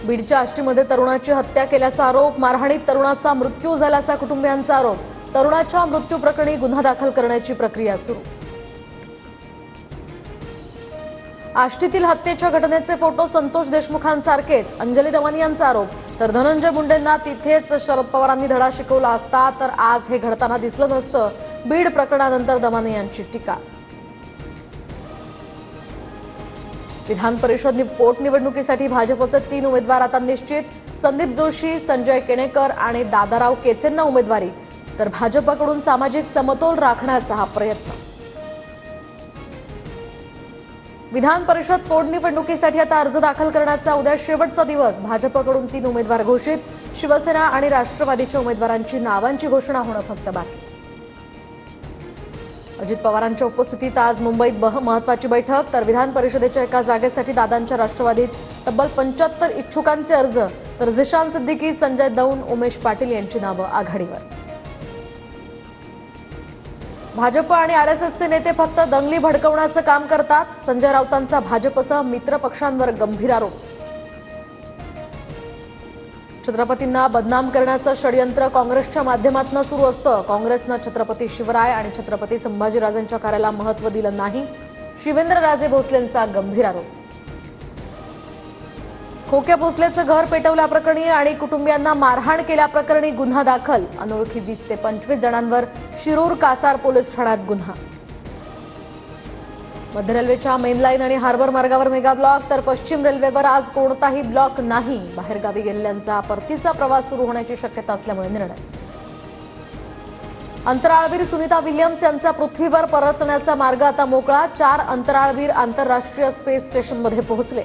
बीडच्या आष्टीमध्ये तरुणाची हत्या केल्याचा आरोप, मारहाणीत तरुणाचा मृत्यू झाल्याचा कुटुंबियांचा आरोप। तरुणाच्या मृत्यू प्रकरणी गुन्हा दाखल करण्याची प्रक्रिया सुरू। आष्टीतील हत्येच्या घटनेचे फोटो संतोष देशमुखांसारखेच, अंजली दमानी यांचा आरोप। तर धनंजय मुंडेंना तिथेच शरद पवारांनी धडा शिकवला असता तर आज हे घडताना दिसलं नसतं, बीड प्रकरणानंतर दमानी यांची टीका। विधान परिषद पोटनिवडणुकीसाठी भाजपचे 3 उमेदवार आता निश्चित। संदीप जोशी, संजय केणेकर आणि दादाराव केचेंना उमेदवारी, तर भाजपकडून सामाजिक समतोल राखण्याचा हा प्रयत्न। विधान परिषद पोटनिवडणुकीसाठी आता अर्ज दाखल करण्याचा उद्या शेवटचा दिवस। भाजपकडून 3 उमेदवार घोषित, शिवसेना आणि राष्ट्रवादीच्या उमेदवारांची नावांची घोषणा होणं फक्त बाकी। अजित पवारांच्या उपस्थितीत आज मुंबईत महत्त्वाची बैठक, तर विधान परिषदेच्या एका जागेसाठी दादांच्या राष्ट्रवादीत तब्बल 75 इच्छुकांचे अर्ज, तर झिशान सिद्दीकी, संजय दौंड, उमेश पाटील यांची नावं आघाडीवर। भाजप आणि आरएसएसचे नेते फक्त दंगली भडकवण्याचं काम करतात, संजय राऊतांचा भाजपसह मित्र पक्षांवर गंभीर आरोप। छत्रपतींना बदनाम करण्याचं षडयंत्र काँग्रेसच्या माध्यमातून सुरू असतं। काँग्रेसनं छत्रपती शिवराय आणि छत्रपती संभाजीराजांच्या कार्याला महत्त्व दिलं नाही, शिवेंद्रराजे भोसलेंचा गंभीर आरोप। खोक्या भोसलेचं घर पेटवल्याप्रकरणी आणि कुटुंबियांना मारहाण केल्याप्रकरणी गुन्हा दाखल, अनोळखी 20 ते 25 जणांवर शिरूर कासार पोलीस ठाण्यात गुन्हा। मध्य रेल्वेच्या मेन लाईन आणि हार्बर मार्गावर मेगा ब्लॉक, तर पश्चिम रेल्वेवर आज कोणताही ब्लॉक नाही। बाहेरगावी गेलेल्यांचा परतीचा प्रवास सुरू होण्याची शक्यता असल्यामुळे निर्णय। अंतराळवीर सुनीता विल्यम्स यांचा पृथ्वीवर परतण्याचा मार्ग आता मोकळा। 4 अंतराळवीर आंतरराष्ट्रीय स्पेस स्टेशनमध्ये पोहोचले।